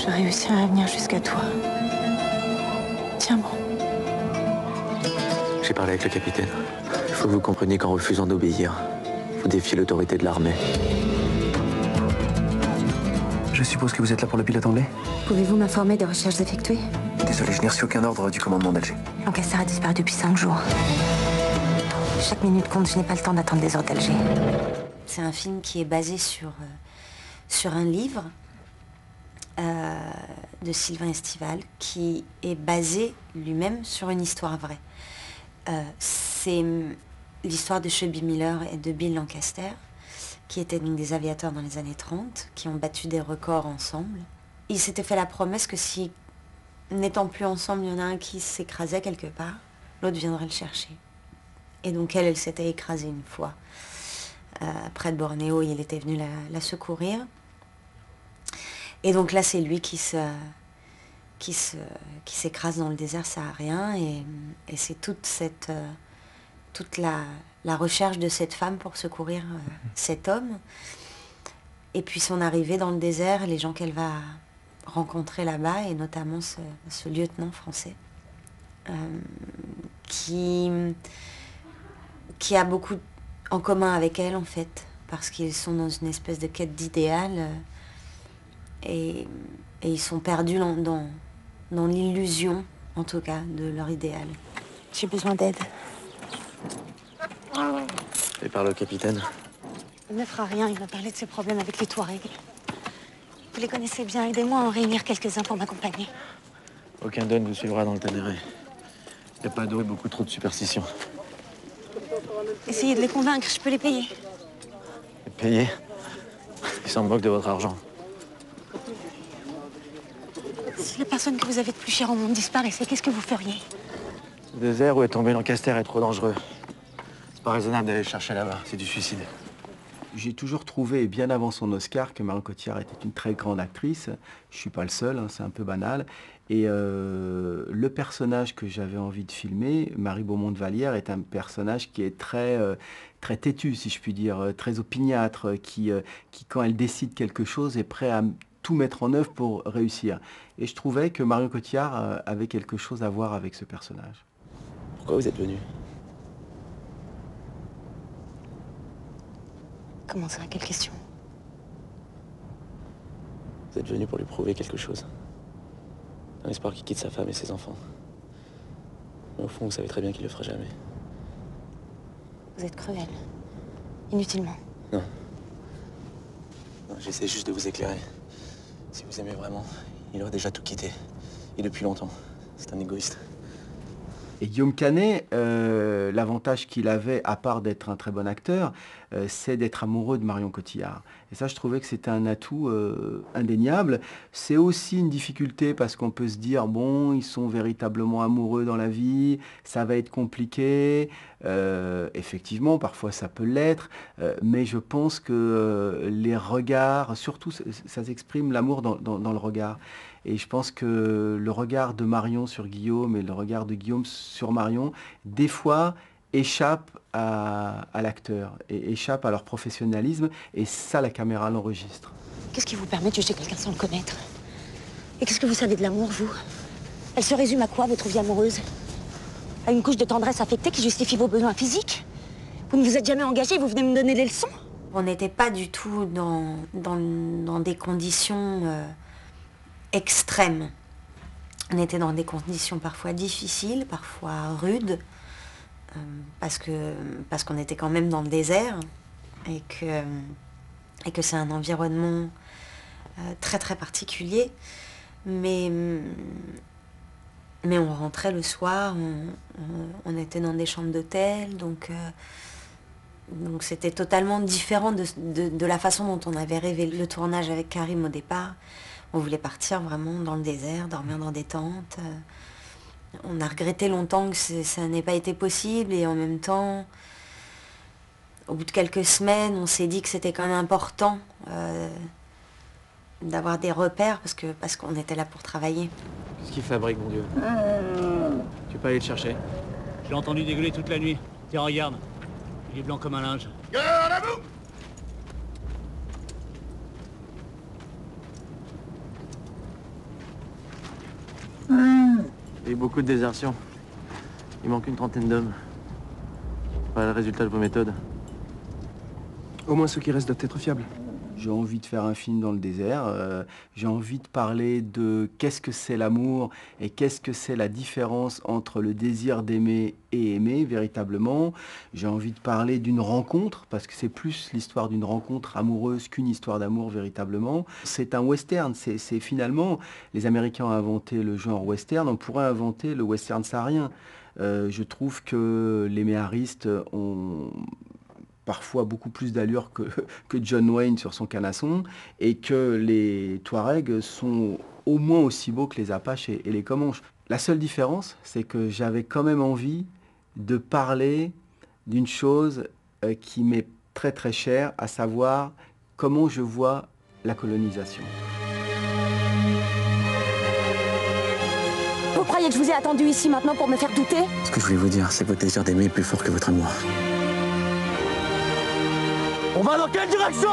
Je réussirai à venir jusqu'à toi. Tiens bon. J'ai parlé avec le capitaine. Il faut que vous compreniez qu'en refusant d'obéir, vous défiez l'autorité de l'armée. Je suppose que vous êtes là pour le pilote anglais? Pouvez-vous m'informer des recherches effectuées? Désolé, je n'ai reçu aucun ordre du commandement d'Alger. Lancaster a disparu depuis 5 jours. Chaque minute compte, je n'ai pas le temps d'attendre des ordres d'Alger. C'est un film qui est basé sur un livre de Sylvain Estival qui est basé lui-même sur une histoire vraie. C'est l'histoire de Chubby Miller et de Bill Lancaster, qui étaient donc des aviateurs dans les années 30, qui ont battu des records ensemble. Ils s'étaient fait la promesse que si, n'étant plus ensemble, il y en a un qui s'écrasait quelque part, l'autre viendrait le chercher. Et donc elle s'était écrasée une fois. Près de Bornéo, il était venu la secourir. Et donc là, c'est lui qui s'écrase dans le désert saharien. Et c'est toute la recherche de cette femme pour secourir cet homme. Et puis son arrivée dans le désert, les gens qu'elle va rencontrer là-bas, et notamment ce lieutenant français, qui a beaucoup en commun avec elle, en fait, parce qu'ils sont dans une espèce de quête d'idéal, et ils sont perdus dans l'illusion, en tout cas, de leur idéal. J'ai besoin d'aide. Et par le capitaine. Il ne fera rien, il m'a parlé de ses problèmes avec les Touaregs. Vous les connaissez bien, aidez-moi à en réunir quelques-uns pour m'accompagner. Aucun d'eux ne vous suivra dans le Ténéré. Il n'y a pas d'eau et beaucoup trop de superstitions. Essayez de les convaincre, je peux les payer. Et payer? Ils s'en moquent de votre argent. Si la personne que vous avez de plus chère au monde disparaissait, qu'est-ce que vous feriez? Le désert où est tombé Lancaster est trop dangereux. C'est pas raisonnable d'aller le chercher là-bas, c'est du suicide. J'ai toujours trouvé, et bien avant son Oscar, que Marion Cotillard était une très grande actrice. Je suis pas le seul, hein, c'est un peu banal. Et le personnage que j'avais envie de filmer, Marie Beaumont de Vallière, est un personnage qui est très têtu, si je puis dire, très opiniâtre, qui, quand elle décide quelque chose, est prêt à tout mettre en œuvre pour réussir. Et je trouvais que Marion Cotillard avait quelque chose à voir avec ce personnage. Pourquoi vous êtes venu? Comment ça, quelle question? Vous êtes venu pour lui prouver quelque chose. Dans l'espoir qu'il quitte sa femme et ses enfants. Mais au fond, vous savez très bien qu'il le fera jamais. Vous êtes cruel. Inutilement. Non. Non, j'essaie juste de vous éclairer. Si vous aimez vraiment, il aurait déjà tout quitté. Et depuis longtemps. C'est un égoïste. Et Guillaume Canet, l'avantage qu'il avait, à part d'être un très bon acteur, c'est d'être amoureux de Marion Cotillard. Et ça, je trouvais que c'était un atout indéniable. C'est aussi une difficulté parce qu'on peut se dire, bon, ils sont véritablement amoureux dans la vie, ça va être compliqué. Effectivement, parfois ça peut l'être, mais je pense que les regards, surtout, ça s'exprime l'amour dans le regard. Et je pense que le regard de Marion sur Guillaume et le regard de Guillaume sur Marion, des fois, échappent à l'acteur, et échappent à leur professionnalisme, et ça, la caméra l'enregistre. Qu'est-ce qui vous permet de juger quelqu'un sans le connaître? Et qu'est-ce que vous savez de l'amour, vous? Elle se résume à quoi, votre vie amoureuse? À une couche de tendresse affectée qui justifie vos besoins physiques? Vous ne vous êtes jamais engagé, vous venez me donner des leçons? On n'était pas du tout dans des conditions extrêmes. On était dans des conditions parfois difficiles, parfois rudes, parce qu'on était quand même dans le désert et que c'est un environnement très très particulier. Mais on rentrait le soir, on était dans des chambres d'hôtel, donc c'était totalement différent de la façon dont on avait rêvé le tournage avec Karim au départ. On voulait partir vraiment dans le désert, dormir dans des tentes. On a regretté longtemps que ça n'ait pas été possible, et en même temps, au bout de quelques semaines, on s'est dit que c'était quand même important d'avoir des repères parce qu'on était là pour travailler. Qu'est-ce qu'il fabrique, mon Dieu? Tu peux pas aller le chercher? J'ai entendu dégueuler toute la nuit. Tiens, regarde. Il est blanc comme un linge. Garde à vous! eu beaucoup de désertions. Il manque une trentaine d'hommes. Voilà le résultat de vos méthodes. Au moins ceux qui restent doivent être fiables. J'ai envie de faire un film dans le désert, j'ai envie de parler de qu'est-ce que c'est l'amour et qu'est-ce que c'est la différence entre le désir d'aimer et aimer véritablement. J'ai envie de parler d'une rencontre, parce que c'est plus l'histoire d'une rencontre amoureuse qu'une histoire d'amour véritablement. C'est un western, c'est finalement, les Américains ont inventé le genre western, on pourrait inventer le western saharien. Je trouve que les méharistes ont parfois beaucoup plus d'allure que John Wayne sur son canasson, et que les Touaregs sont au moins aussi beaux que les Apaches et les Comanches. La seule différence, c'est que j'avais quand même envie de parler d'une chose qui m'est très très chère, à savoir comment je vois la colonisation. Vous croyez que je vous ai attendu ici maintenant pour me faire douter? Ce que je voulais vous dire, c'est que votre désir d'aimer est plus fort que votre amour. On va dans quelle direction?